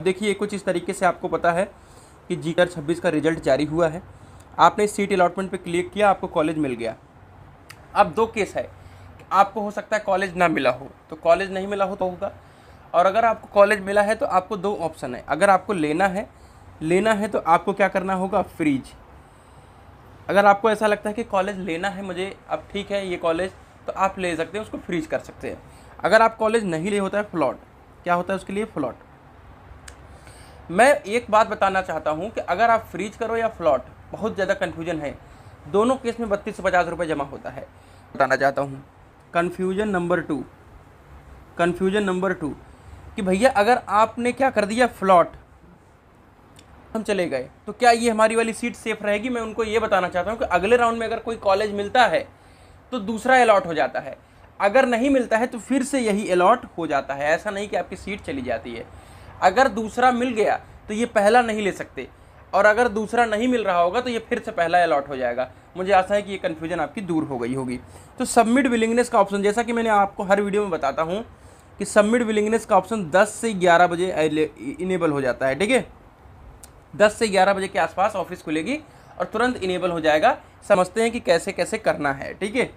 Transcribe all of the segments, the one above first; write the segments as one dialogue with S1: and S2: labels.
S1: देखिए कुछ इस तरीके से आपको पता है कि जी.आर. 26 का रिजल्ट जारी हुआ है। आपने सीट अलॉटमेंट पे क्लिक किया, आपको कॉलेज मिल गया। अब दो केस है, आपको हो सकता है कॉलेज ना मिला हो, तो कॉलेज नहीं मिला हो तो होगा, और अगर आपको कॉलेज मिला है तो आपको दो ऑप्शन है। अगर आपको लेना है तो आपको क्या करना होगा, फ्रीज। अगर आपको ऐसा लगता है कि कॉलेज लेना है मुझे, अब ठीक है ये कॉलेज, तो आप ले सकते हैं, उसको फ्रीज कर सकते हैं। अगर आप कॉलेज नहीं ले, होता है फ्लॉट। क्या होता है उसके लिए, फ्लॉट। मैं एक बात बताना चाहता हूं कि अगर आप फ्रीज करो या फ्लॉट, बहुत ज़्यादा कन्फ्यूजन है। दोनों केस में 32 से 50 रुपये जमा होता है। बताना चाहता हूं कन्फ्यूजन नंबर टू कि भैया अगर आपने क्या कर दिया, फ्लॉट, हम चले गए, तो क्या ये हमारी वाली सीट सेफ रहेगी। मैं उनको ये बताना चाहता हूँ कि अगले राउंड में अगर कोई कॉलेज मिलता है तो दूसरा अलॉट हो जाता है, अगर नहीं मिलता है तो फिर से यही अलॉट हो जाता है। ऐसा नहीं कि आपकी सीट चली जाती है। अगर दूसरा मिल गया तो ये पहला नहीं ले सकते, और अगर दूसरा नहीं मिल रहा होगा तो ये फिर से पहला अलॉट हो जाएगा। मुझे आशा है कि ये कन्फ्यूजन आपकी दूर हो गई होगी। तो सबमिट विलिंगनेस का ऑप्शन, जैसा कि मैंने आपको हर वीडियो में बताता हूँ कि सबमिट विलिंगनेस का ऑप्शन 10 से 11 बजे इनेबल हो जाता है। ठीक है, 10 से 11 बजे के आसपास ऑफिस खुलेगी और तुरंत इनेबल हो जाएगा। समझते हैं कि कैसे कैसे करना है। ठीक है,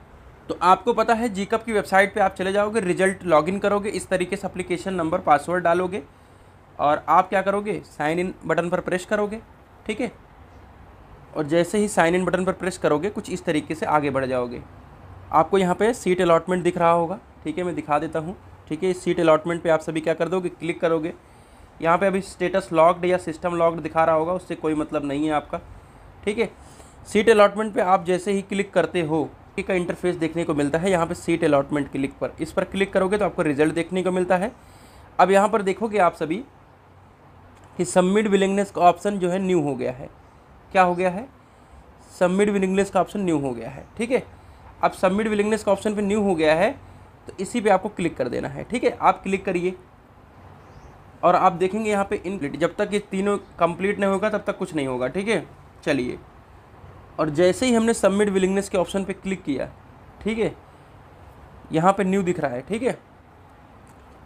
S1: तो आपको पता है जीकप की वेबसाइट पे आप चले जाओगे, रिजल्ट लॉगिन करोगे, इस तरीके से एप्लीकेशन नंबर पासवर्ड डालोगे और आप क्या करोगे, साइन इन बटन पर प्रेस करोगे। ठीक है, और जैसे ही साइन इन बटन पर प्रेस करोगे कुछ इस तरीके से आगे बढ़ जाओगे। आपको यहाँ पे सीट अलॉटमेंट दिख रहा होगा। ठीक है, मैं दिखा देता हूँ। ठीक है, इस सीट अलॉटमेंट पे आप सभी क्या कर दोगे, क्लिक करोगे। यहाँ पे अभी स्टेटस लॉक्ड या सिस्टम लॉक्ड दिखा रहा होगा, उससे कोई मतलब नहीं है आपका। ठीक है, सीट अलॉटमेंट पे आप जैसे ही क्लिक करते हो का इंटरफेस देखने को मिलता है। यहाँ पे सीट अलॉटमेंट क्लिक पर, इस पर क्लिक करोगे तो आपको रिजल्ट देखने को मिलता है। अब यहाँ पर देखोगे आप सभी कि सबमिट विलिंगनेस का ऑप्शन जो है न्यू हो गया है। क्या हो गया है, सबमिट विलिंगनेस का ऑप्शन न्यू हो गया है। ठीक है, अब सबमिट विलिंगनेस का ऑप्शन पे न्यू हो गया है तो इसी पे आपको क्लिक कर देना है। ठीक है, आप क्लिक करिए और आप देखेंगे यहाँ पे इनकम्प्लीट, जब तक ये तीनों कंप्लीट नहीं होगा तब तक कुछ नहीं होगा। ठीक है, चलिए, और जैसे ही हमने सबमिट विलिंगनेस के ऑप्शन पे क्लिक किया, ठीक है, यहाँ पे न्यू दिख रहा है। ठीक है,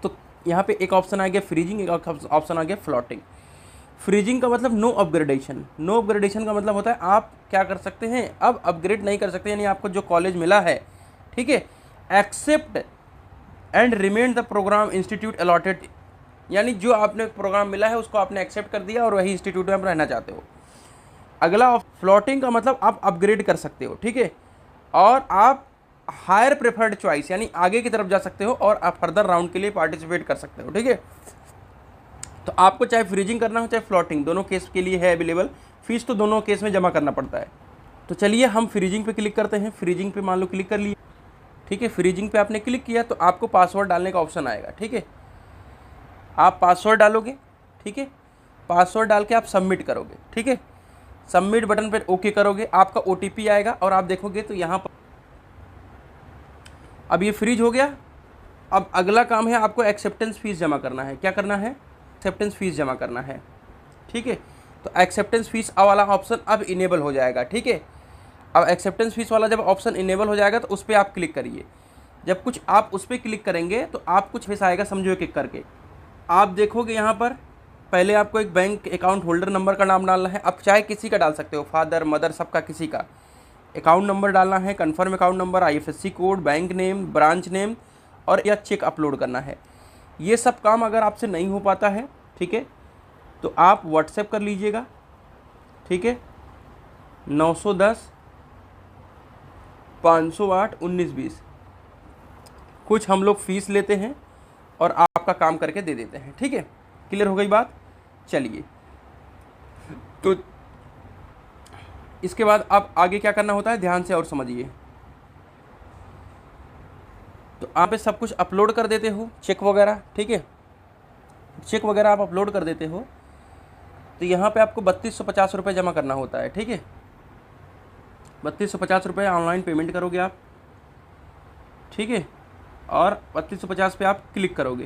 S1: तो यहाँ पे एक ऑप्शन आ गया फ्रीजिंग, एक ऑप्शन आ गया फ्लॉटिंग। फ्रीजिंग का मतलब नो अपग्रेडेशन। नो अपग्रेडेशन का मतलब होता है आप क्या कर सकते हैं, अब अपग्रेड नहीं कर सकते, यानी आपको जो कॉलेज मिला है, ठीक है, accept and remain the program institute allotted, यानी जो आपने प्रोग्राम मिला है उसको आपने एक्सेप्ट कर दिया और वही इंस्टीट्यूट में आप रहना चाहते हो। अगला फ्लॉटिंग का मतलब आप अपग्रेड कर सकते हो। ठीक है, और आप हायर प्रेफर्ड चॉइस यानी आगे की तरफ जा सकते हो और आप फर्दर राउंड के लिए पार्टिसिपेट कर सकते हो। ठीक है, तो आपको चाहे फ्रीजिंग करना हो चाहे फ्लॉटिंग, दोनों केस के लिए है अवेलेबल। फीस तो दोनों केस में जमा करना पड़ता है। तो चलिए हम फ्रीजिंग पे क्लिक करते हैं। फ्रीजिंग पे मान लो क्लिक कर लिए। ठीक है, फ्रीजिंग पे आपने क्लिक किया तो आपको पासवर्ड डालने का ऑप्शन आएगा। ठीक है, आप पासवर्ड डालोगे। ठीक है, पासवर्ड डाल के आप सबमिट करोगे। ठीक है, सबमिट बटन पर ओके करोगे, आपका OTP आएगा और आप देखोगे तो यहाँ पर अब ये फ्रीज हो गया। अब अगला काम है आपको एक्सेप्टेंस फीस जमा करना है। क्या करना है, एक्सेप्टेंस फीस जमा करना है। ठीक है, तो एक्सेप्टेंस फीस वाला ऑप्शन अब इनेबल हो जाएगा। ठीक है, अब एक्सेप्टेंस फीस वाला जब ऑप्शन इनेबल हो जाएगा तो उस पर आप क्लिक करिए। जब कुछ आप उस पर क्लिक करेंगे तो आप कुछ फीस आएगा, समझो एक एक करके। आप देखोगे यहाँ पर पहले आपको एक बैंक अकाउंट होल्डर नंबर का नाम डालना है। आप चाहे किसी का डाल सकते हो, फादर मदर सबका, किसी का अकाउंट नंबर डालना है, confirm account number, IFSC code, bank name, branch name और या चेक अपलोड करना है। ये सब काम अगर आपसे नहीं हो पाता है, ठीक है, तो आप व्हाट्सएप कर लीजिएगा। ठीक है, 910 508 1920। कुछ हम लोग फीस लेते हैं और आपका काम करके दे देते हैं। ठीक है, क्लियर हो गई बात। चलिए, तो इसके बाद अब आगे क्या करना होता है, ध्यान से और समझिए। तो आप पे सब कुछ अपलोड कर देते हो, चेक वगैरह। ठीक है, चेक वगैरह आप अपलोड कर देते हो तो यहाँ पे आपको 3250 रुपये जमा करना होता है। ठीक है, 3250 रुपये ऑनलाइन पेमेंट करोगे आप। ठीक है, और 3250 पे आप क्लिक करोगे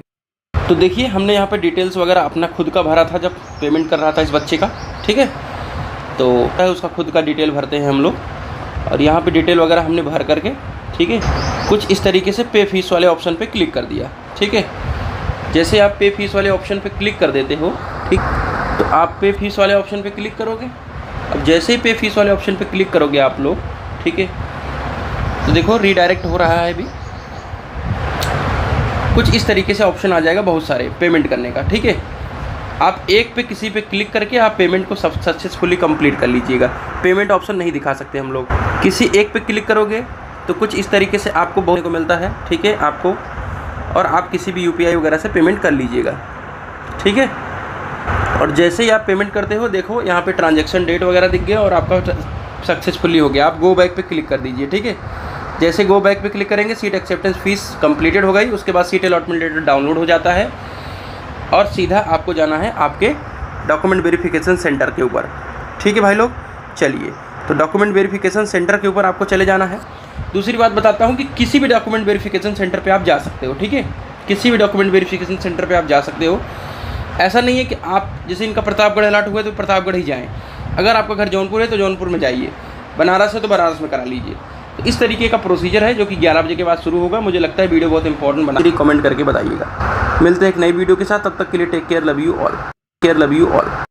S1: तो देखिए हमने यहाँ पे डिटेल्स वगैरह अपना खुद का भरा था जब पेमेंट कर रहा था इस बच्चे का। ठीक है, तो उसका खुद का डिटेल भरते हैं हम लोग और यहाँ पे डिटेल वगैरह हमने भर करके, ठीक है, कुछ इस तरीके से पे फीस वाले ऑप्शन पे क्लिक कर दिया। ठीक है, जैसे आप पे फीस वाले ऑप्शन पे क्लिक कर देते हो, ठीक। तो आप पे फीस वाले ऑप्शन पे क्लिक करोगे। अब जैसे ही पे फीस वाले ऑप्शन पे क्लिक करोगे आप लोग, ठीक है, तो देखो रीडायरेक्ट हो रहा है अभी। कुछ इस तरीके से ऑप्शन आ जाएगा बहुत सारे पेमेंट करने का, ठीक है। आप एक पे किसी पे क्लिक करके आप पेमेंट को सक्सेसफुली कंप्लीट कर लीजिएगा। पेमेंट ऑप्शन नहीं दिखा सकते हम लोग। किसी एक पे क्लिक करोगे तो कुछ इस तरीके से आपको बहुत को मिलता है, ठीक है आपको, और आप किसी भी UPI वगैरह से पेमेंट कर लीजिएगा, ठीक है। और जैसे ही आप पेमेंट करते हो, देखो यहाँ पे ट्रांजैक्शन डेट वगैरह दिख गया और आपका सक्सेसफुली हो गया। आप गो बैक पे क्लिक कर दीजिए, ठीक है। जैसे गो बैक पे क्लिक करेंगे, सीट एक्सेप्टेंस फीस कंप्लीटेड हो गई। उसके बाद सीट अलॉटमेंट लेटर डाउनलोड हो जाता है और सीधा आपको जाना है आपके डॉक्यूमेंट वेरिफिकेशन सेंटर के ऊपर, ठीक है भाई लोग। चलिए, तो डॉक्यूमेंट वेरिफिकेशन सेंटर के ऊपर आपको चले जाना है। दूसरी बात बताता हूँ कि किसी भी डॉक्यूमेंट वेरिफिकेशन सेंटर पे आप जा सकते हो, ठीक है। किसी भी डॉक्यूमेंट वेरिफिकेशन सेंटर पे आप जा सकते हो। ऐसा नहीं है कि आप, जैसे इनका प्रतापगढ़ अलॉट हुआ है तो प्रतापगढ़ ही जाएँ। अगर आपका घर जौनपुर है तो जौनपुर में जाइए, बनारस है तो बनारस में करा लीजिए। तो इस तरीके का प्रोसीजर है जो कि 11 बजे के बाद शुरू होगा। मुझे लगता है वीडियो बहुत इंपॉर्टेंट बना, कमेंट करके बताइएगा। मिलते हैं एक नई वीडियो के साथ, तब तक के लिए take care, love you all.